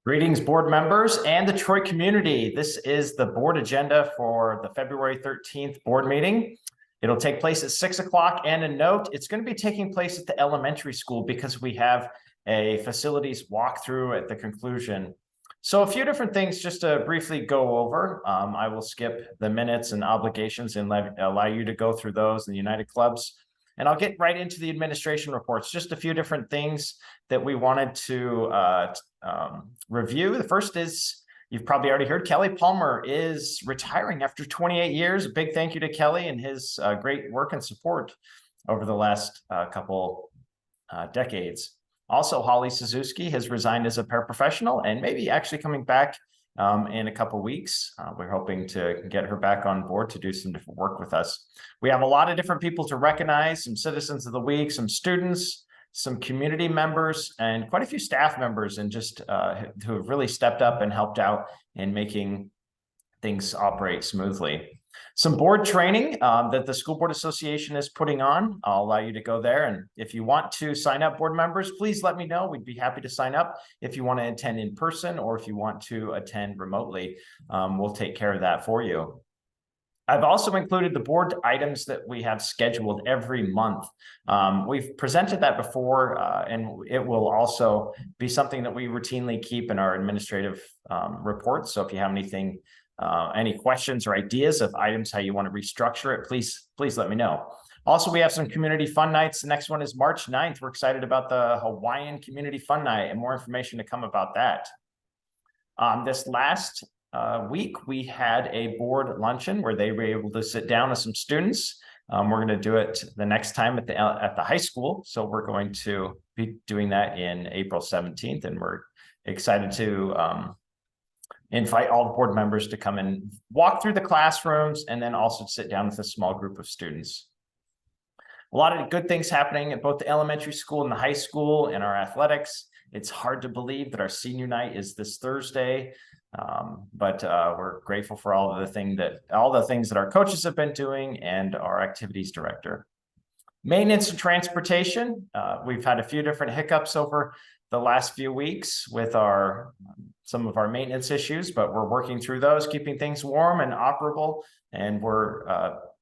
Greetings, board members and the Troy community. This is the board agenda for the February 13th board meeting. It'll take place at 6 o'clock. And a note, it's going to be taking place at the elementary school because we have a facilities walkthrough at the conclusion. So a few different things just to briefly go over. I will skip the minutes and obligations and allow you to go through those in the United Clubs. And I'll get right into the administration reports, just a few different things that we wanted to review. The first is, you've probably already heard, Kelly Palmer is retiring after 28 years. A big thank you to Kelly and his great work and support over the last couple decades. Also, Holly Suzuki has resigned as a paraprofessional and maybe actually coming back in a couple weeks. We're hoping to get her back on board to do some different work with us. We have a lot of different people to recognize, some citizens of the week, some students, some community members, and quite a few staff members, and just who have really stepped up and helped out in making things operate smoothly. Some board training that the School Board Association is putting on. I'll allow you to go there. And if you want to sign up, board members, please let me know. We'd be happy to sign up if you want to attend in person or if you want to attend remotely. We'll take care of that for you. I've also included the board items that we have scheduled every month. We've presented that before, and it will also be something that we routinely keep in our administrative reports. So if you have anything, any questions or ideas of items, how you want to restructure it, please let me know. Also, we have some community fun nights. The next one is March 9th. We're excited about the Hawaiian Community Fun Night and more information to come about that. This last week, we had a board luncheon where they were able to sit down with some students. We're going to do it the next time at the high school. So we're going to be doing that in April 17th. And we're excited to invite all the board members to come and walk through the classrooms and then also sit down with a small group of students. A lot of good things happening at both the elementary school and the high school in our athletics. It's hard to believe that our senior night is this Thursday, but we're grateful for all the things that our coaches have been doing and our activities director. Maintenance and transportation. We've had a few different hiccups over the last few weeks with some of our maintenance issues, but we're working through those, keeping things warm and operable. And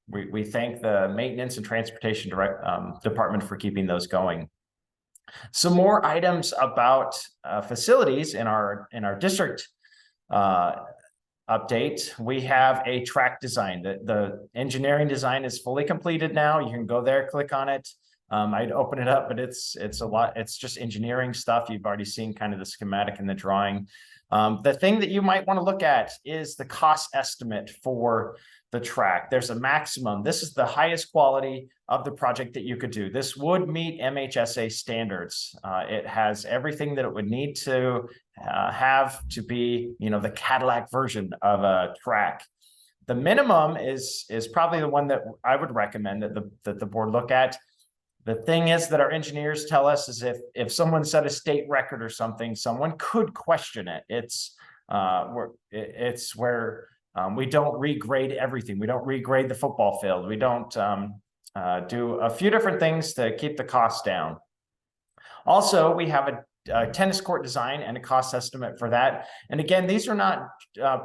we thank the maintenance and transportation department for keeping those going. Some more items about facilities in our district update. We have a track design. The engineering design is fully completed now. You can go there, click on it. I'd open it up, but it's a lot. It's just engineering stuff. You've already seen kind of the schematic and the drawing. The thing that you might want to look at is the cost estimate for the track. There's a maximum. This is the highest quality of the project that you could do. This would meet MHSA standards. It has everything that it would need to have to be, the Cadillac version of a track. The minimum is probably the one that I would recommend that the board look at. The thing is that our engineers tell us is if someone set a state record or something, someone could question it. It's where we don't regrade everything. We don't regrade the football field. We don't do a few different things to keep the costs down. Also, we have a tennis court design and a cost estimate for that. And again, these are not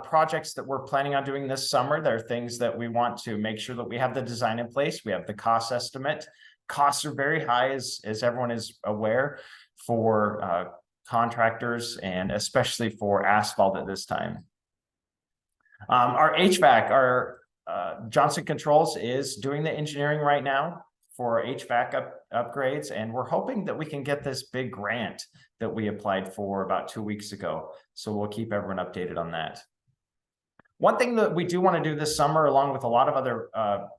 projects that we're planning on doing this summer. They're things that we want to make sure that we have the design in place. We have the cost estimate. Costs are very high, as everyone is aware, for contractors and especially for asphalt at this time. Our HVAC, our Johnson Controls is doing the engineering right now for HVAC upgrades, and we're hoping that we can get this big grant that we applied for about 2 weeks ago. So we'll keep everyone updated on that. One thing that we do want to do this summer, along with a lot of other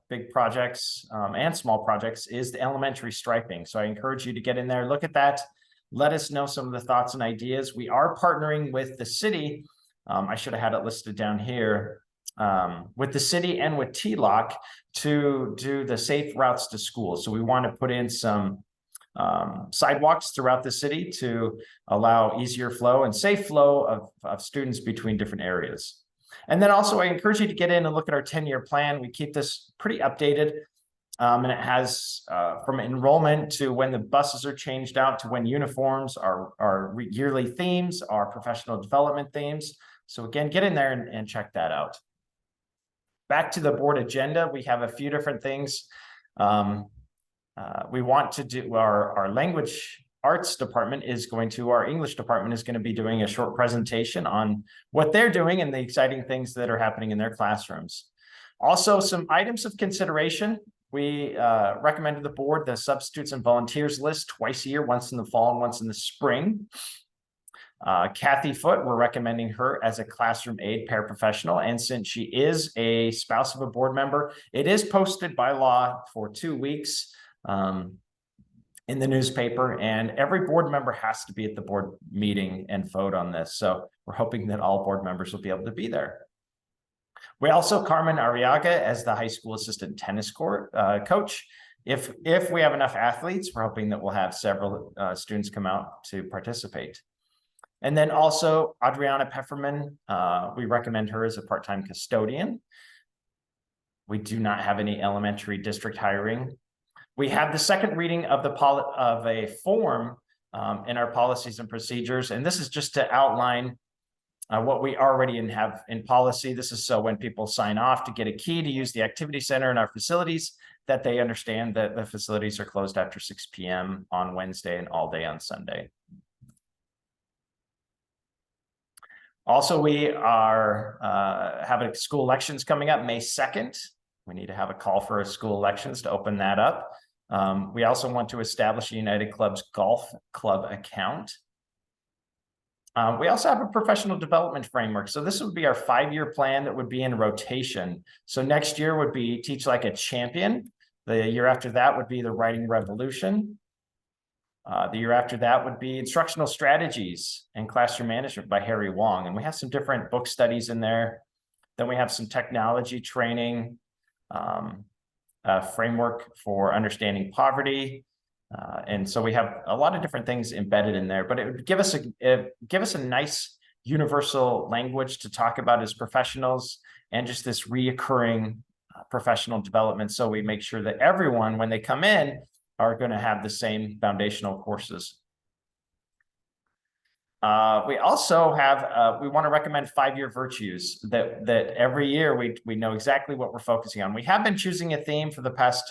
big projects and small projects, is the elementary striping. So I encourage you to get in there, look at that, let us know some of the thoughts and ideas. We are partnering with the city. I should have had it listed down here, with the city and with TLOC to do the safe routes to school. So we want to put in some sidewalks throughout the city to allow easier flow and safe flow of students between different areas. And then also I encourage you to get in and look at our 10-year plan. We keep this pretty updated. And it has from enrollment to when the buses are changed out to when uniforms are yearly themes, our professional development themes. So again, get in there and check that out. Back to the board agenda, we have a few different things. We want to do our language arts department our English department is going to be doing a short presentation on what they're doing and the exciting things that are happening in their classrooms. Also, some items of consideration. We recommend to the board the substitutes and volunteers list twice a year, once in the fall and once in the spring. Kathy Foote, we're recommending her as a classroom aide paraprofessional. And since she is a spouse of a board member, it is posted by law for 2 weeks in the newspaper, and every board member has to be at the board meeting and vote on this. So we're hoping that all board members will be able to be there. We also Carmen Arriaga as the high school assistant tennis court coach. If we have enough athletes, we're hoping that we'll have several students come out to participate. And then also Adriana Pefferman, we recommend her as a part-time custodian. We do not have any elementary district hiring. We have the second reading of a form in our policies and procedures, and this is just to outline what we already have in policy. This is so when people sign off to get a key to use the activity center in our facilities, that they understand that the facilities are closed after 6 p.m. on Wednesday and all day on Sunday. Also, we are having school elections coming up May 2nd. We need to have a call for school elections to open that up. We also want to establish a United Clubs Golf Club account. We also have a professional development framework. So this would be our 5-year plan that would be in rotation. So next year would be Teach Like a Champion. The year after that would be the Writing Revolution. The year after that would be Instructional Strategies and Classroom Management by Harry Wong. And we have some different book studies in there. Then we have some technology training, framework for understanding poverty. And so we have a lot of different things embedded in there, but it would give us a nice universal language to talk about as professionals and just this reoccurring professional development. So we make sure that everyone, when they come in, are going to have the same foundational courses. We also have, we want to recommend 5-year virtues that every year we know exactly what we're focusing on. We have been choosing a theme for the past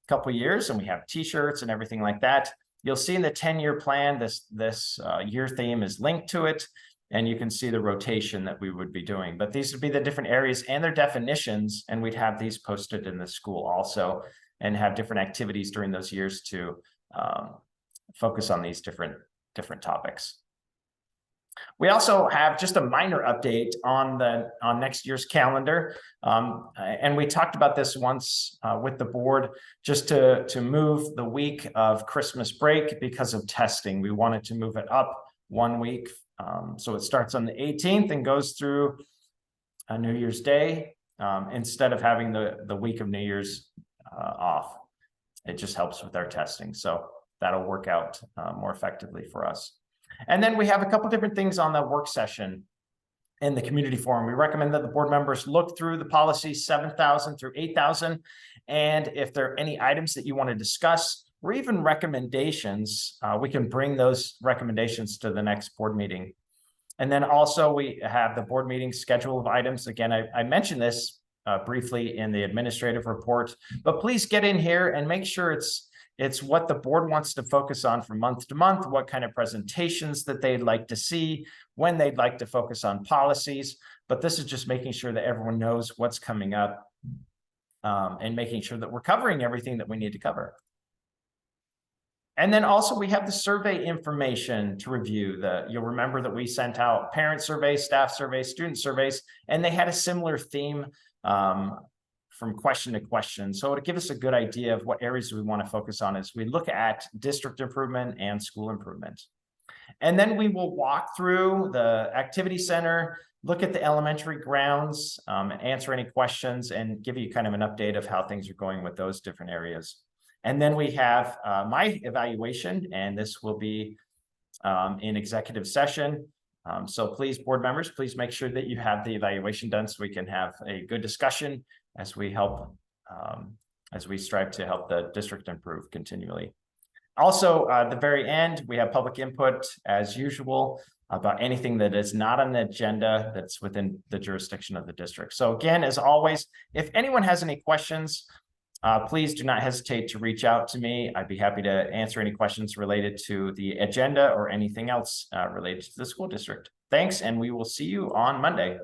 couple of years, and we have t-shirts and everything like that. You'll see in the 10-year plan, this year theme is linked to it, and you can see the rotation that we would be doing. But these would be the different areas and their definitions, and we'd have these posted in the school also, and have different activities during those years to focus on these different topics. We also have just a minor update on next year's calendar. And we talked about this once with the board, just to move the week of Christmas break because of testing. We wanted to move it up 1 week. So it starts on the 18th and goes through New Year's Day, instead of having the week of New Year's off. It just helps with our testing. So that'll work out more effectively for us. And then we have a couple different things on the work session in the community forum. We recommend that the board members look through the policies 7,000 through 8,000. And if there are any items that you want to discuss or even recommendations, we can bring those recommendations to the next board meeting. And then also we have the board meeting schedule of items. Again, I mentioned this briefly in the administrative report, but please get in here and make sure it's what the board wants to focus on from month to month, what kind of presentations that they'd like to see, when they'd like to focus on policies. But this is just making sure that everyone knows what's coming up and making sure that we're covering everything that we need to cover. And then also we have the survey information to review. You'll remember that we sent out parent surveys, staff surveys, student surveys, and they had a similar theme from question to question. So to give us a good idea of what areas we want to focus on as we look at district improvement and school improvement. And then we will walk through the activity center, look at the elementary grounds, answer any questions, and give you kind of an update of how things are going with those different areas. And then we have my evaluation, and this will be in executive session. So please, board members, please make sure that you have the evaluation done so we can have a good discussion as we help as we strive to help the district improve continually. Also, at the very end, we have public input as usual about anything that is not on the agenda that's within the jurisdiction of the district. So again, as always, if anyone has any questions, please do not hesitate to reach out to me. I'd be happy to answer any questions related to the agenda or anything else related to the school district. Thanks, and we will see you on Monday.